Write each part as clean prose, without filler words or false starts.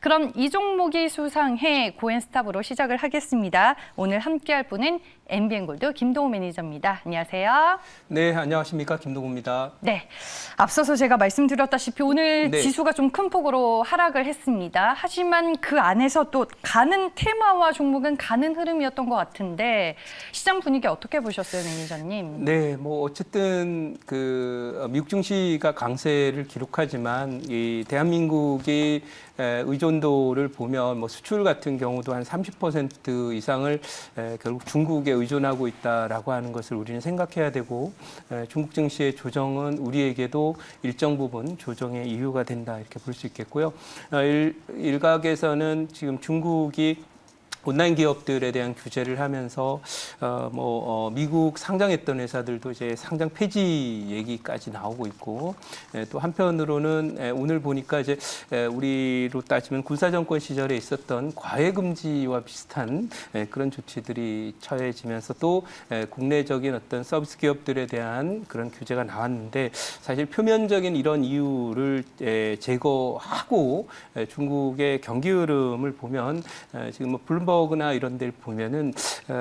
그럼 이 종목이 수상해 고엔스탑으로 시작을 하겠습니다. 오늘 함께할 분은 MBN골드 김동우 매니저입니다. 안녕하세요. 네, 안녕하십니까. 김동우입니다. 네, 앞서서 제가 말씀드렸다시피 오늘 네. 지수가 좀 큰 폭으로 하락을 했습니다. 하지만 그 안에서 또 가는 테마와 종목은 가는 흐름이었던 것 같은데 시장 분위기 어떻게 보셨어요, 매니저님? 네, 뭐 어쨌든 그 미국 증시가 강세를 기록하지만 이 대한민국이 의존도를 보면 뭐 수출 같은 경우도 한 30% 이상을 결국 중국에 의존하고 있다라고 하는 것을 우리는 생각해야 되고 중국 증시의 조정은 우리에게도 일정 부분 조정의 이유가 된다 이렇게 볼 수 있겠고요. 일각에서는 지금 중국이 온라인 기업들에 대한 규제를 하면서 미국 상장했던 회사들도 이제 상장 폐지 얘기까지 나오고 있고 또 한편으로는 오늘 보니까 이제 우리로 따지면 군사정권 시절에 있었던 과외 금지와 비슷한 그런 조치들이 처해지면서 또 국내적인 어떤 서비스 기업들에 대한 그런 규제가 나왔는데 사실 표면적인 이런 이유를 제거하고 중국의 경기 흐름을 보면 지금 뭐 블룸버그나 이런 데를 보면은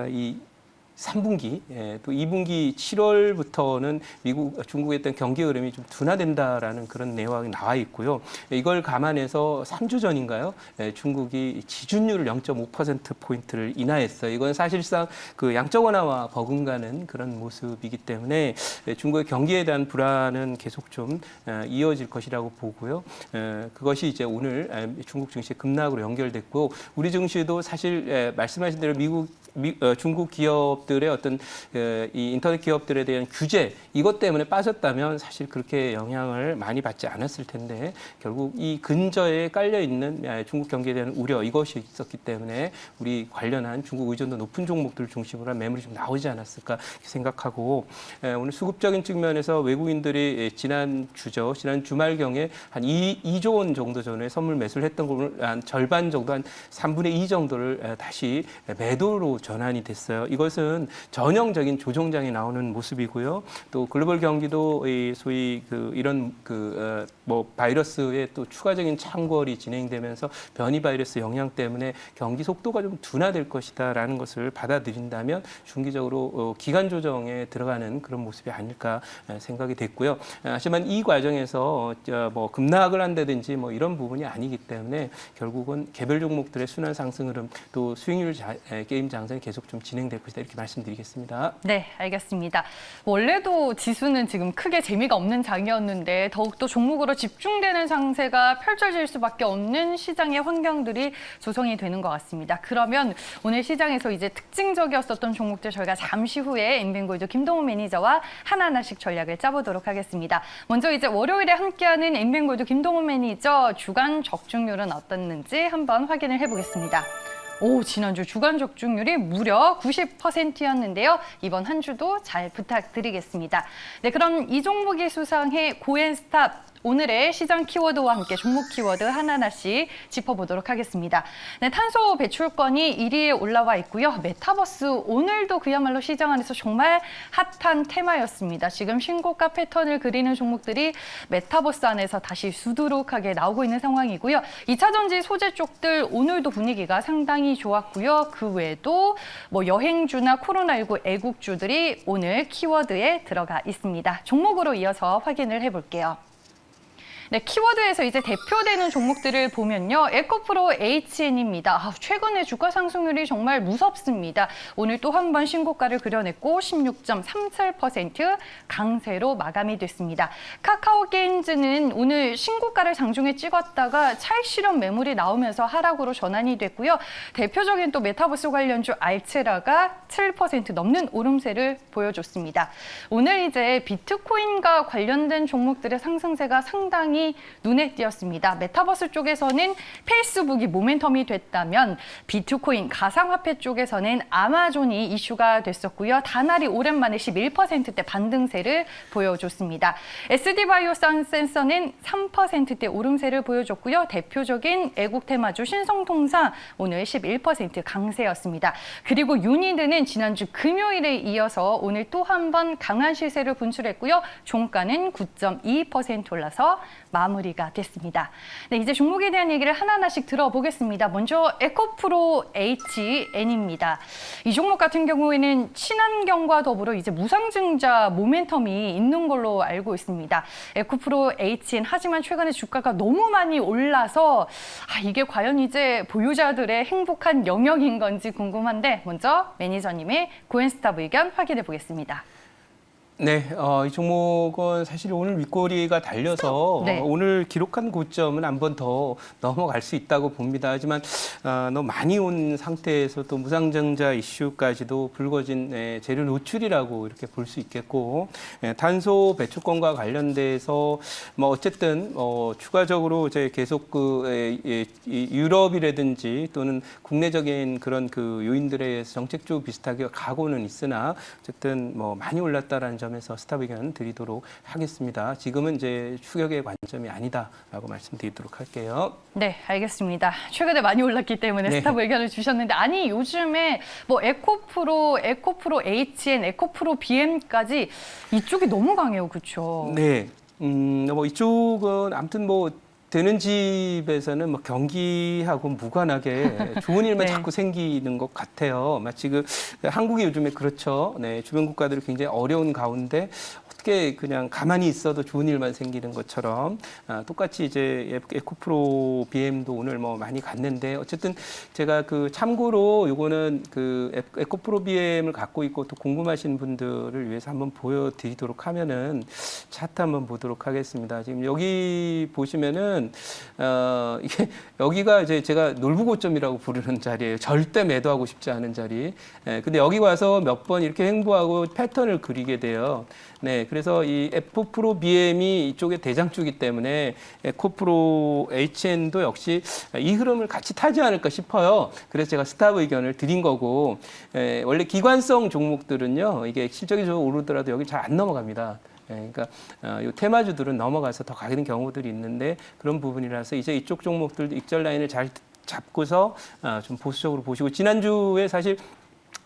이 3분기, 또 2분기 7월부터는 중국의 어떤 경기 흐름이 좀 둔화된다라는 그런 내용이 나와 있고요. 이걸 감안해서 3주 전인가요? 중국이 지준율을 0.5%포인트를 인하했어요. 이건 사실상 그 양적 완화와 버금가는 그런 모습이기 때문에 중국의 경기에 대한 불안은 계속 좀 이어질 것이라고 보고요. 그것이 이제 오늘 중국 증시 급락으로 연결됐고 우리 증시도 사실 말씀하신 대로 중국 기업들의 어떤 이 인터넷 기업들에 대한 규제 이것 때문에 빠졌다면 사실 그렇게 영향을 많이 받지 않았을 텐데 결국 이 근저에 깔려 있는 중국 경기에 대한 우려 이것이 있었기 때문에 우리 관련한 중국 의존도 높은 종목들을 중심으로 한 매물이 좀 나오지 않았을까 생각하고 오늘 수급적인 측면에서 외국인들이 지난 주말경에 한 2조 원 정도 전에 선물 매수를 했던 걸 한 절반 정도 한 3분의 2 정도를 다시 매도로 전환이 됐어요. 이것은 전형적인 조정장이 나오는 모습이고요. 또 글로벌 경기도 소위 이런 바이러스의 또 추가적인 창궐이 진행되면서 변이 바이러스 영향 때문에 경기 속도가 좀 둔화될 것이다라는 것을 받아들인다면 중기적으로 기간 조정에 들어가는 그런 모습이 아닐까 생각이 됐고요. 하지만 이 과정에서 뭐 급락을 한다든지 뭐 이런 부분이 아니기 때문에 결국은 개별 종목들의 순환 상승 흐름 또 수익률 게임 장세는 계속 좀 진행될 것이다 이렇게 말씀드리겠습니다. 네, 알겠습니다. 원래도 지수는 지금 크게 재미가 없는 장이었는데 더욱더 종목으로 집중되는 상세가 펼쳐질 수밖에 없는 시장의 환경들이 조성이 되는 것 같습니다. 그러면 오늘 시장에서 이제 특징적이었었던 종목들 저희가 잠시 후에 MBN골드 김동우 매니저와 하나하나씩 전략을 짜보도록 하겠습니다. 먼저 이제 월요일에 함께하는 MBN골드 김동우 매니저 주간 적중률은 어떻는지 한번 확인을 해보겠습니다. 지난주 주간 적중률이 무려 90%였는데요. 이번 한 주도 잘 부탁드리겠습니다. 네, 그럼 이 종목이 수상해 고엔스탑 오늘의 시장 키워드와 함께 종목 키워드 하나하나씩 짚어보도록 하겠습니다. 네, 탄소 배출권이 1위에 올라와 있고요. 메타버스 오늘도 그야말로 시장 안에서 정말 핫한 테마였습니다. 지금 신고가 패턴을 그리는 종목들이 메타버스 안에서 다시 수두룩하게 나오고 있는 상황이고요. 2차전지 소재 쪽들 오늘도 분위기가 상당히 좋았고요. 그 외에도 뭐 여행주나 코로나19 애국주들이 오늘 키워드에 들어가 있습니다. 종목으로 이어서 확인을 해볼게요. 네, 키워드에서 이제 대표되는 종목들을 보면요. 에코프로 HN입니다. 최근에 주가 상승률이 정말 무섭습니다. 오늘 또 한 번 신고가를 그려냈고 16.37% 강세로 마감이 됐습니다. 카카오게임즈는 오늘 신고가를 장중에 찍었다가 차익 실현 매물이 나오면서 하락으로 전환이 됐고요. 대표적인 또 메타버스 관련주 알체라가 7% 넘는 오름세를 보여줬습니다. 오늘 이제 비트코인과 관련된 종목들의 상승세가 상당히 눈에 띄었습니다. 메타버스 쪽에서는 페이스북이 모멘텀이 됐다면 비트코인 가상화폐 쪽에서는 아마존이 이슈가 됐었고요. 다날이 오랜만에 11%대 반등세를 보여줬습니다. SD바이오센서는 3%대 오름세를 보여줬고요. 대표적인 애국 테마주 신성통상 오늘 11% 강세였습니다. 그리고 유니드는 지난주 금요일에 이어서 오늘 또 한 번 강한 시세를 분출했고요. 종가는 9.2% 올라서 마무리가 됐습니다. 네, 이제 종목에 대한 얘기를 하나하나씩 들어보겠습니다. 먼저 에코프로 HN입니다. 이 종목 같은 경우에는 친환경과 더불어 이제 무상증자 모멘텀이 있는 걸로 알고 있습니다. 에코프로 HN 하지만 최근에 주가가 너무 많이 올라서 이게 과연 이제 보유자들의 행복한 영역인 건지 궁금한데 먼저 매니저님의 고엔스탑 의견 확인해 보겠습니다. 네, 이 종목은 사실 오늘 윗꼬리가 달려서 네. 오늘 기록한 고점은 한 번 더 넘어갈 수 있다고 봅니다. 하지만 너무 많이 온 상태에서 또 무상증자 이슈까지도 불거진 재료 노출이라고 이렇게 볼 수 있겠고, 탄소 배출권과 관련돼서 뭐 어쨌든 추가적으로 이제 계속 유럽이라든지 또는 국내적인 그런 그 요인들에 의해서 정책적으로 비슷하게 가고는 있으나 어쨌든 뭐 많이 올랐다라는 점에서 스탑 의견 드리도록 하겠습니다. 지금은 이제 추격의 관점이 아니다라고 말씀드리도록 할게요. 네, 알겠습니다. 최근에 많이 올랐기 때문에 네. 스탑 의견을 주셨는데 아니 요즘에 뭐 에코프로 HN, 에코프로 BM까지 이쪽이 너무 강해요, 그렇죠? 네, 뭐 이쪽은 아무튼 뭐 되는 집에서는 뭐 경기하고 무관하게 좋은 일만 네. 자꾸 생기는 것 같아요. 마치 그 한국이 요즘에 그렇죠. 네, 주변 국가들이 굉장히 어려운 가운데 어떻게 그냥 가만히 있어도 좋은 일만 생기는 것처럼 똑같이 이제 에코프로 BM도 오늘 뭐 많이 갔는데 어쨌든 제가 그 참고로 요거는 그 에코프로 BM을 갖고 있고 또 궁금하신 분들을 위해서 한번 보여드리도록 하면은 차트 한번 보도록 하겠습니다. 지금 여기 보시면은 이게 여기가 이제 제가 놀부 고점이라고 부르는 자리예요. 절대 매도하고 싶지 않은 자리. 근데 여기 와서 몇 번 이렇게 횡보하고 패턴을 그리게 돼요. 네, 그래서 이 에코프로 BM이 이쪽에 대장주기 때문에 에코프로 HN도 역시 이 흐름을 같이 타지 않을까 싶어요. 그래서 제가 스탑 의견을 드린 거고, 원래 기관성 종목들은요, 이게 실적이 좀 오르더라도 여기 잘 안 넘어갑니다. 그러니까 요 테마주들은 넘어가서 더 가는 경우들이 있는데 그런 부분이라서 이제 이쪽 종목들도 익절 라인을 잘 잡고서 좀 보수적으로 보시고 지난주에 사실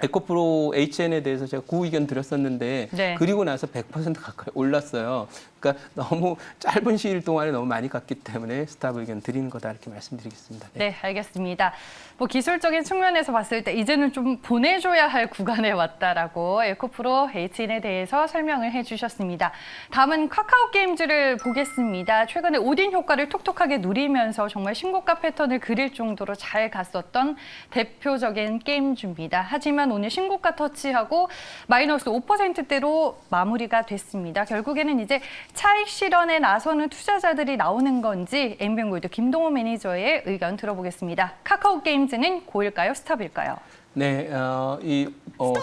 에코프로 HN에 대해서 제가 구 의견 드렸었는데 네. 그리고 나서 100% 가까이 올랐어요. 그러니까 너무 짧은 시일 동안에 너무 많이 갔기 때문에 스탑 의견 드리는 거다 이렇게 말씀드리겠습니다. 네, 알겠습니다. 뭐 기술적인 측면에서 봤을 때 이제는 좀 보내줘야 할 구간에 왔다라고 에코프로 HN에 대해서 설명을 해주셨습니다. 다음은 카카오 게임즈를 보겠습니다. 최근에 오딘 효과를 톡톡하게 누리면서 정말 신고가 패턴을 그릴 정도로 잘 갔었던 대표적인 게임주입니다. 하지만 오늘 신고가 터치하고 마이너스 5%대로 마무리가 됐습니다. 결국에는 이제 차익 실현에 나서는 투자자들이 나오는 건지 엠비엔골드 김동호 매니저의 의견 들어보겠습니다. 카카오 게임즈는 고일까요? 스탑일까요? 네,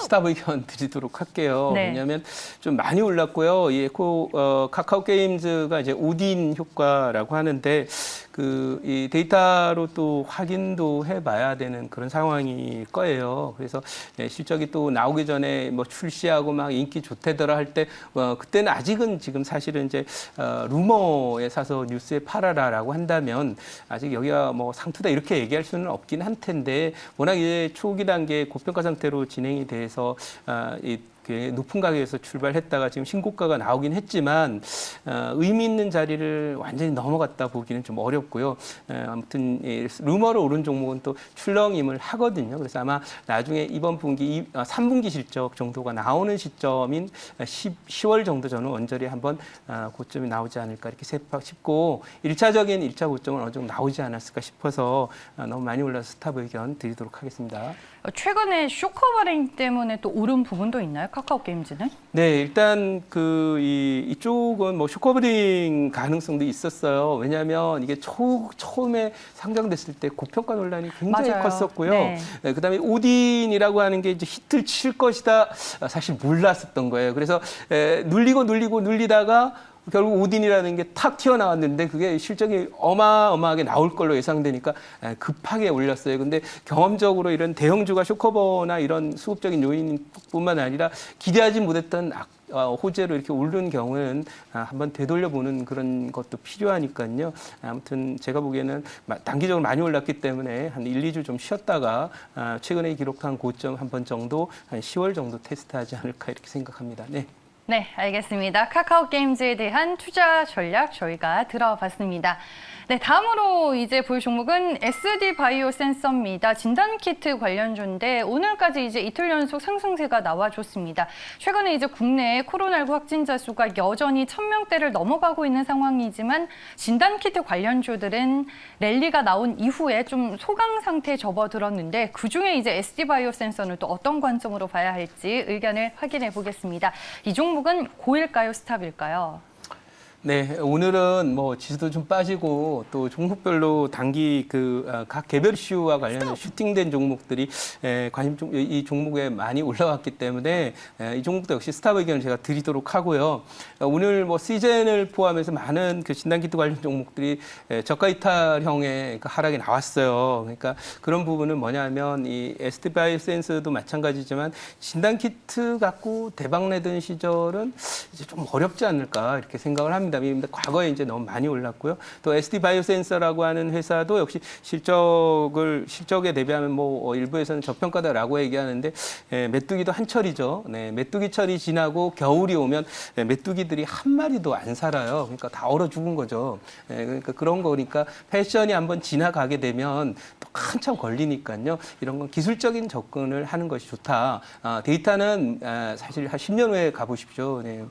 스탑 의견 드리도록 할게요. 네. 왜냐하면 좀 많이 올랐고요. 이 카카오 게임즈가 이제 오딘 효과라고 하는데 이 데이터로 또 확인도 해봐야 되는 그런 상황일 거예요. 그래서 실적이 또 나오기 전에 뭐 출시하고 막 인기 좋대더라 할 때 그때는 아직은 지금 사실은 이제 루머에 사서 뉴스에 팔아라라고 한다면 아직 여기가 뭐 상투다 이렇게 얘기할 수는 없긴 한 텐데 워낙 이제 초기 단계 고평가 상태로 진행이 돼서 높은 가격에서 출발했다가 지금 신고가가 나오긴 했지만 의미 있는 자리를 완전히 넘어갔다 보기는 좀 어렵고요. 아무튼 루머로 오른 종목은 또 출렁임을 하거든요. 그래서 아마 나중에 이번 분기 3분기 실적 정도가 나오는 시점인 10월 정도 저는 원저리 한번 고점이 나오지 않을까 이렇게 싶고 1차 고점은 어느 정도 나오지 않았을까 싶어서 너무 많이 올라서 스탑 의견 드리도록 하겠습니다. 최근에 쇼커버링 때문에 또 오른 부분도 있나요? 카카오 게임즈는? 네, 일단 이쪽은 뭐 쇼커버링 가능성도 있었어요. 왜냐하면 이게 처음에 상장됐을 때 고평가 논란이 굉장히 맞아요. 컸었고요. 네. 네, 그다음에 오딘이라고 하는 게 이제 히트를 칠 것이다 사실 몰랐었던 거예요. 그래서 눌리다가 결국 오딘이라는 게 탁 튀어나왔는데 그게 실적이 어마어마하게 나올 걸로 예상되니까 급하게 올렸어요. 근데 경험적으로 이런 대형주가 쇼커버나 이런 수급적인 요인뿐만 아니라 기대하지 못했던 호재로 이렇게 오른 경우는 한번 되돌려보는 그런 것도 필요하니까요. 아무튼 제가 보기에는 단기적으로 많이 올랐기 때문에 한 1, 2주 좀 쉬었다가 최근에 기록한 고점 한 번 정도 한 10월 정도 테스트하지 않을까 이렇게 생각합니다. 네. 네, 알겠습니다. 카카오 게임즈에 대한 투자 전략 저희가 들어봤습니다. 네, 다음으로 이제 볼 종목은 SD 바이오 센서입니다. 진단키트 관련주인데 오늘까지 이제 이틀 연속 상승세가 나와줬습니다. 최근에 이제 국내 코로나19 확진자 수가 여전히 1000명대를 넘어가고 있는 상황이지만 진단키트 관련주들은 랠리가 나온 이후에 좀 소강 상태에 접어들었는데 그중에 이제 SD 바이오 센서는 또 어떤 관점으로 봐야 할지 의견을 확인해 보겠습니다. 이 종목은 고일까요, 스탑일까요? 네, 오늘은 뭐 지수도 좀 빠지고 또 종목별로 단기 각 개별 이슈와 관련된 슈팅된 종목들이 이 종목에 많이 올라왔기 때문에 이 종목도 역시 스탑 의견을 제가 드리도록 하고요. 오늘 뭐 시즌을 포함해서 많은 그 진단키트 관련 종목들이 저가 이탈형의 그 하락이 나왔어요. 그러니까 그런 부분은 뭐냐면 이 SD 바이오센스도 마찬가지지만 진단키트 갖고 대박 내던 시절은 이제 좀 어렵지 않을까 이렇게 생각을 합니다. 과거에 이제 너무 많이 올랐고요. 또 SD 바이오센서라고 하는 회사도 역시 실적에 대비하면 뭐 일부에서는 저평가다라고 얘기하는데 메뚜기도 한철이죠. 네, 메뚜기철이 지나고 겨울이 오면 메뚜기들이 한 마리도 안 살아요. 그러니까 다 얼어 죽은 거죠. 그러니까 그런 거니까 패션이 한번 지나가게 되면 또 한참 걸리니까요. 이런 건 기술적인 접근을 하는 것이 좋다. 데이터는 사실 한 10년 후에 가보십시오. 네,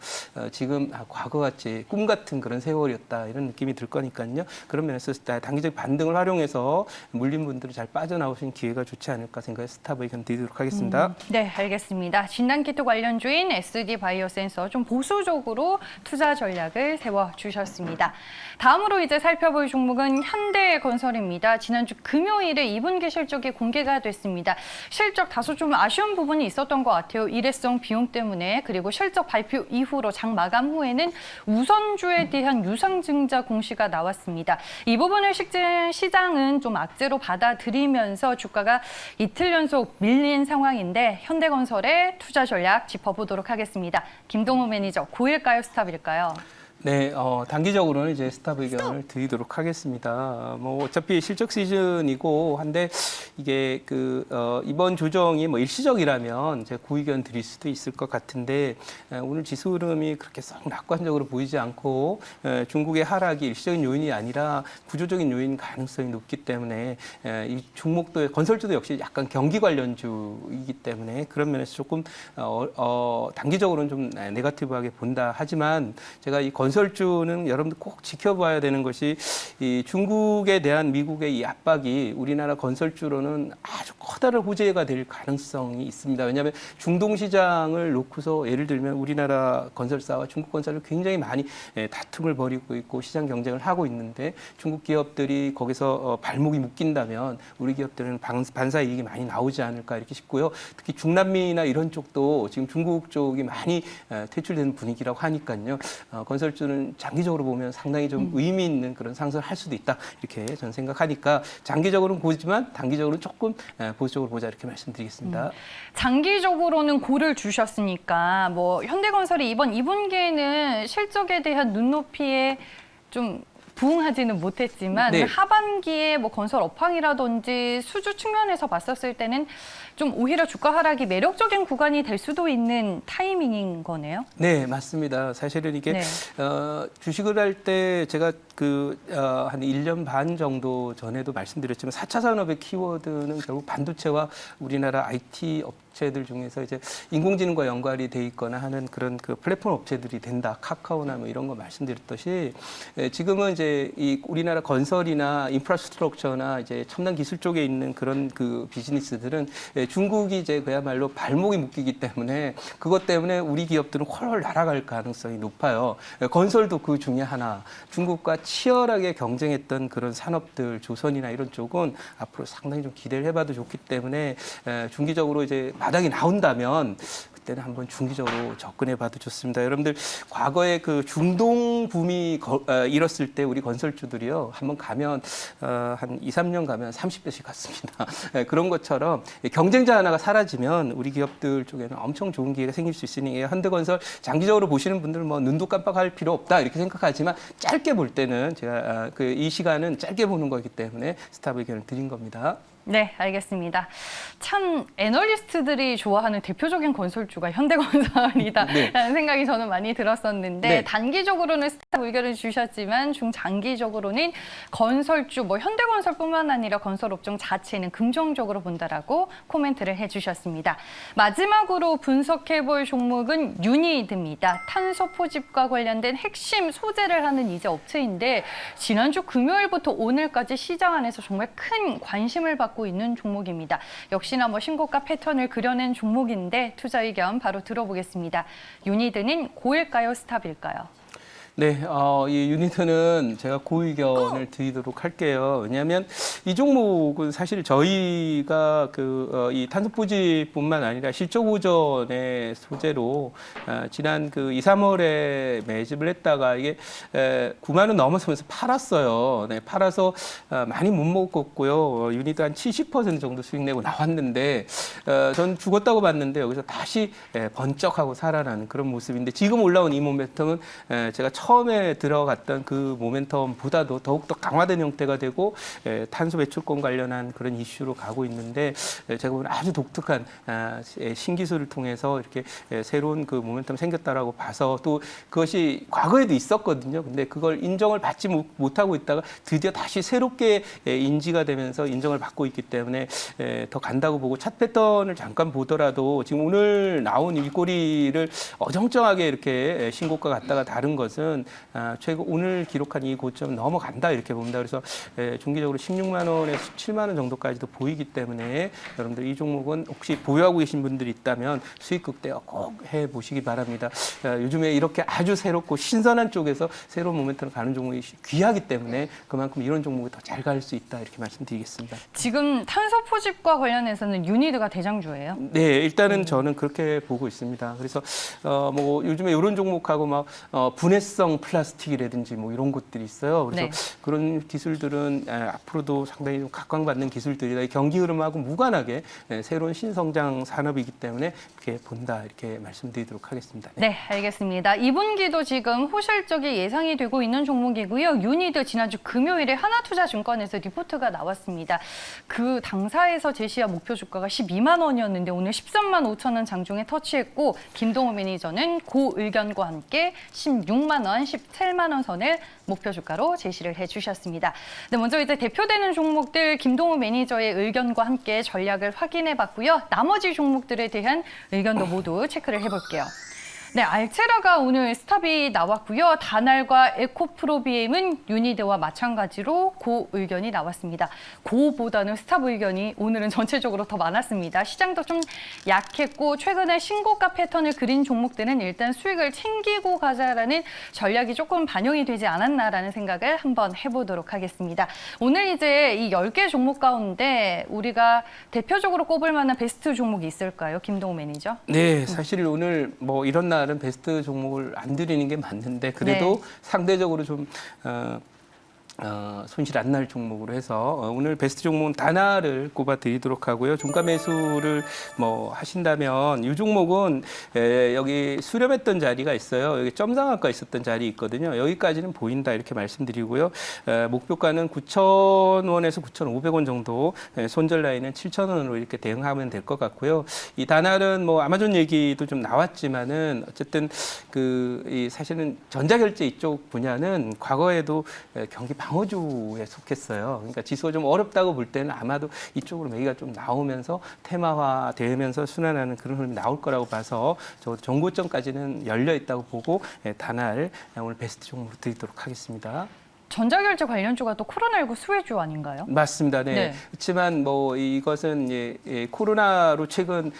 지금 과거같이 꿈 같은 그런 세월이었다 이런 느낌이 들 거니까요. 그런 면에서 단기적 반등을 활용해서 물린 분들이 잘 빠져나오신 기회가 좋지 않을까 생각해서 스탑 의견 드리도록 하겠습니다. 네, 알겠습니다. 진단키트 관련주인 SD 바이오센서 좀 보수적으로 투자 전략을 세워주셨습니다. 다음으로 이제 살펴볼 종목은 현대건설입니다. 지난주 금요일에 2분기 실적이 공개가 됐습니다. 실적 다소 좀 아쉬운 부분이 있었던 것 같아요. 일회성 비용 때문에 그리고 실적 발표 이후로 장 마감 후에는 우선주에 대한 유상증자 공시가 나왔습니다. 이 부분을 시장은 좀 악재로 받아들이면서 주가가 이틀 연속 밀린 상황인데 현대건설의 투자 전략 짚어보도록 하겠습니다. 김동우 매니저, 고일까요, 스탑일까요? 네, 단기적으로는 이제 스탑 의견을 드리도록 하겠습니다. 뭐 어차피 실적 시즌이고 한데 이게 이번 조정이 뭐 일시적이라면 제 고의견 드릴 수도 있을 것 같은데 오늘 지수 흐름이 그렇게 썩 낙관적으로 보이지 않고 중국의 하락이 일시적인 요인이 아니라 구조적인 요인 가능성이 높기 때문에 이 종목도 건설주도 역시 약간 경기 관련주이기 때문에 그런 면에서 조금 단기적으로는 좀 네거티브하게 본다 하지만 제가 이 건설주는 여러분들 꼭 지켜봐야 되는 것이 이 중국에 대한 미국의 이 압박이 우리나라 건설주로는 아주 커다란 호재가 될 가능성이 있습니다. 왜냐하면 중동 시장을 놓고서 예를 들면 우리나라 건설사와 중국 건설을 굉장히 많이 다툼을 벌이고 있고 시장 경쟁을 하고 있는데 중국 기업들이 거기서 발목이 묶인다면 우리 기업들은 반사 이익이 많이 나오지 않을까 이렇게 싶고요. 특히 중남미나 이런 쪽도 지금 중국 쪽이 많이 퇴출되는 분위기라고 하니까요. 건설주는 장기적으로 보면 상당히 좀 의미 있는 그런 상승을 할 수도 있다 이렇게 저는 생각하니까 장기적으로는 보지만 단기적으로는 조금 보수적으로 보자 이렇게 말씀드리겠습니다. 장기적으로는 고를 주셨으니까 뭐 현대건설이 이번 2분기에는 실적에 대한 눈높이에 좀 부응하지는 못했지만 네. 하반기에 뭐 건설 업황이라든지 수주 측면에서 봤었을 때는 좀 오히려 주가 하락이 매력적인 구간이 될 수도 있는 타이밍인 거네요. 네, 맞습니다. 사실은 이게 네. 주식을 할 때 제가 한 1년 반 정도 전에도 말씀드렸지만 4차 산업의 키워드는 결국 반도체와 우리나라 IT 업체들 중에서 이제 인공지능과 연관이 돼 있거나 하는 그런 그 플랫폼 업체들이 된다. 카카오나 뭐 이런 거 말씀드렸듯이 지금은 이제 이 우리나라 건설이나 인프라스트럭처나 이제 첨단 기술 쪽에 있는 그런 그 비즈니스들은 중국이 이제 그야말로 발목이 묶이기 때문에 그것 때문에 우리 기업들은 훨훨 날아갈 가능성이 높아요. 건설도 그 중에 하나. 중국과 치열하게 경쟁했던 그런 산업들, 조선이나 이런 쪽은 앞으로 상당히 좀 기대를 해봐도 좋기 때문에 중기적으로 이제 마당이 나온다면 그때는 한번 중기적으로 접근해봐도 좋습니다. 여러분들 과거에 그 중동 붐이 일었을 때 우리 건설주들이요. 한번 가면 한 2, 3년 가면 30배씩 갔습니다. 그런 것처럼 경쟁자 하나가 사라지면 우리 기업들 쪽에는 엄청 좋은 기회가 생길 수 있으니 현대건설 장기적으로 보시는 분들은 뭐 눈도 깜빡할 필요 없다 이렇게 생각하지만 짧게 볼 때는 제가 이 시간은 짧게 보는 거기 때문에 스탑 의견을 드린 겁니다. 네, 알겠습니다. 참 애널리스트들이 좋아하는 대표적인 건설주가 현대건설이다라는 네. 생각이 저는 많이 들었었는데 네. 단기적으로는 스탑 의견을 주셨지만 중장기적으로는 건설주, 뭐 현대건설뿐만 아니라 건설업종 자체는 긍정적으로 본다라고 코멘트를 해주셨습니다. 마지막으로 분석해볼 종목은 유니드입니다. 탄소 포집과 관련된 핵심 소재를 하는 이제 업체인데 지난주 금요일부터 오늘까지 시장 안에서 정말 큰 관심을 받고 있는 종목입니다. 역시나 뭐 신고가 패턴을 그려낸 종목인데 투자 의견 바로 들어보겠습니다. 유니드는 고일까요, 스탑일까요? 네, 이 유니트는 제가 고의견을 드리도록 할게요. 왜냐하면 이 종목은 사실 저희가 이 탄소포집뿐만 아니라 실적 호전의 소재로 지난 2, 3월에 매집을 했다가 이게 9만 원 넘어서면서 팔았어요. 네, 팔아서 많이 못 먹었고요. 유니트 한 70% 정도 수익 내고 나왔는데 전 죽었다고 봤는데 여기서 다시 번쩍하고 살아나는 그런 모습인데 지금 올라온 이 모멘텀은 제가 처음에 들어갔던 그 모멘텀보다도 더욱더 강화된 형태가 되고 탄소 배출권 관련한 그런 이슈로 가고 있는데 제가 보기에는 아주 독특한 신기술을 통해서 이렇게 새로운 그 모멘텀 생겼다라고 봐서 또 그것이 과거에도 있었거든요. 근데 그걸 인정을 받지 못하고 있다가 드디어 다시 새롭게 인지가 되면서 인정을 받고 있기 때문에 더 간다고 보고 차트 패턴을 잠깐 보더라도 지금 오늘 나온 일꼬리를 어정쩡하게 이렇게 신고가 갔다가 다른 것은 최고 오늘 기록한 이 고점 넘어간다 이렇게 봅니다. 그래서 중기적으로 16만 원에서 17만 원 정도까지도 보이기 때문에 여러분들 이 종목은 혹시 보유하고 계신 분들이 있다면 수익 극대화 꼭 해보시기 바랍니다. 요즘에 이렇게 아주 새롭고 신선한 쪽에서 새로운 모멘텀을 가는 종목이 귀하기 때문에 그만큼 이런 종목이 더 잘 갈 수 있다 이렇게 말씀드리겠습니다. 지금 탄소 포집과 관련해서는 유니드가 대장주예요? 네, 일단은 저는 그렇게 보고 있습니다. 그래서 뭐 요즘에 이런 종목하고 막 분해성 플라스틱이라든지 뭐 이런 것들이 있어요. 그래서 네. 그런 기술들은 앞으로도 상당히 좀 각광받는 기술들이다. 경기 흐름하고 무관하게 새로운 신성장 산업이기 때문에 그렇게 본다 이렇게 말씀드리도록 하겠습니다. 네, 알겠습니다. 2분기도 지금 호실적이 예상이 되고 있는 종목이고요. 유니드 지난주 금요일에 하나투자증권에서 리포트가 나왔습니다. 그 당사에서 제시한 목표 주가가 12만 원이었는데 오늘 13만 5천 원 장중에 터치했고 김동호 매니저는 고 의견과 함께 16만 원, 17만 원 선을 목표 주가로 제시를 해주셨습니다. 네, 먼저 이제 대표되는 종목들 김동호 매니저의 의견과 함께 전략을 확인해봤고요. 나머지 종목들에 대한 의견도 모두 체크를 해볼게요. 네, 알체라가 오늘 스탑이 나왔고요. 다날과 에코프로비엠은 유니드와 마찬가지로 고 의견이 나왔습니다. 고보다는 스탑 의견이 오늘은 전체적으로 더 많았습니다. 시장도 좀 약했고 최근에 신고가 패턴을 그린 종목들은 일단 수익을 챙기고 가자라는 전략이 조금 반영이 되지 않았나라는 생각을 한번 해보도록 하겠습니다. 오늘 이제 이 10개 종목 가운데 우리가 대표적으로 꼽을 만한 베스트 종목이 있을까요? 김동호 매니저? 네, 사실 오늘 뭐 이런 날은 베스트 종목을 안 드리는 게 맞는데 그래도 네. 상대적으로 좀 손실 안 날 종목으로 해서 오늘 베스트 종목은 다나를 꼽아 드리도록 하고요. 종가 매수를 뭐 하신다면 이 종목은 여기 수렴했던 자리가 있어요. 여기 점상한가 있었던 자리 있거든요. 여기까지는 보인다 이렇게 말씀드리고요. 목표가는 9,000원에서 9,500원 정도, 손절 라인은 7,000원으로 이렇게 대응하면 될 것 같고요. 이 다날은 뭐 아마존 얘기도 좀 나왔지만은 어쨌든 이 사실은 전자결제 이쪽 분야는 과거에도 경기 방어주에 속했어요. 그러니까 지수가 좀 어렵다고 볼 때는 아마도 이쪽으로 매기가 좀 나오면서 테마화 되면서 순환하는 그런 흐름이 나올 거라고 봐서 저 정고점까지는 열려 있다고 보고 다날 오늘 베스트 종목으로 드리도록 하겠습니다. 전자결제 관련주가 또 코로나19 수혜주 아닌가요? 맞습니다. 네. 네. 그렇지만 뭐 이것은 코로나로 최근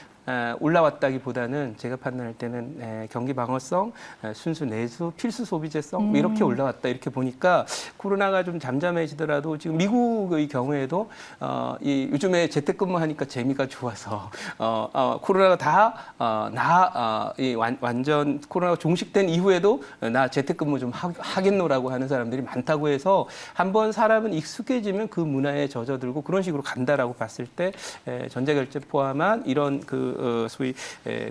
올라왔다기보다는 제가 판단할 때는 경기 방어성, 순수 내수, 필수 소비재성 이렇게 올라왔다 이렇게 보니까 코로나가 좀 잠잠해지더라도 지금 미국의 경우에도 요즘에 재택근무하니까 재미가 좋아서 코로나가 완전 코로나가 종식된 이후에도 나 재택근무 좀 하겠노라고 하는 사람들이 많다고 해서 한번 사람은 익숙해지면 그 문화에 젖어들고 그런 식으로 간다라고 봤을 때 전자결제 포함한 이런 소위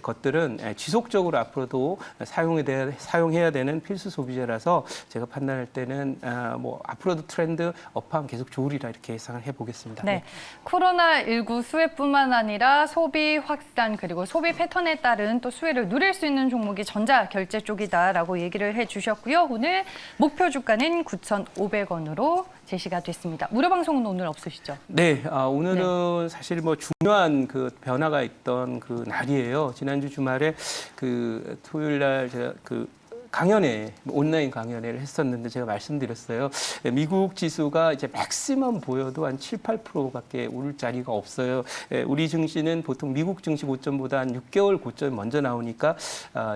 것들은 지속적으로 앞으로도 사용해야 되는 필수 소비재라서 제가 판단할 때는 뭐 앞으로도 트렌드 업하면 계속 좋으리라 이렇게 예상을 해보겠습니다. 네. 코로나19 수혜뿐만 아니라 소비 확산 그리고 소비 패턴에 따른 또 수혜를 누릴 수 있는 종목이 전자결제 쪽이다라고 얘기를 해주셨고요. 오늘 목표 주가는 9,500원으로 제시가 됐습니다. 무료 방송은 오늘 없으시죠? 네, 오늘은 사실 뭐 중요한 그 변화가 있던 그 날이에요. 지난주 주말에 그 토요일 날 제가 강연회, 온라인 강연회를 했었는데 제가 말씀드렸어요. 미국 지수가 이제 맥시멈 보여도 한 7, 8%밖에 오를 자리가 없어요. 우리 증시는 보통 미국 증시 고점보다 한 6개월 고점이 먼저 나오니까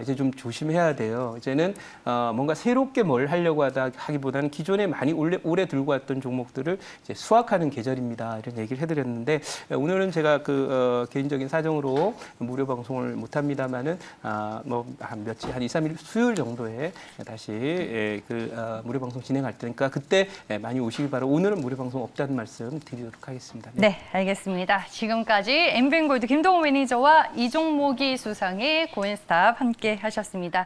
이제 좀 조심해야 돼요. 이제는 뭔가 새롭게 뭘 하려고 하기보다는 기존에 많이 오래 들고 왔던 종목들을 이제 수확하는 계절입니다. 이런 얘기를 해드렸는데 오늘은 제가 개인적인 사정으로 무료 방송을 못합니다만은 뭐 한 2, 3일 수요일 정도 에 다시 무료 방송 진행할 테니까 그때 많이 오시기 바라고 오늘은 무료 방송 없다는 말씀 드리도록 하겠습니다. 네, 알겠습니다. 지금까지 엠비엔골드 김동호 매니저와 이종목이 수상의 고인스탑 함께 하셨습니다.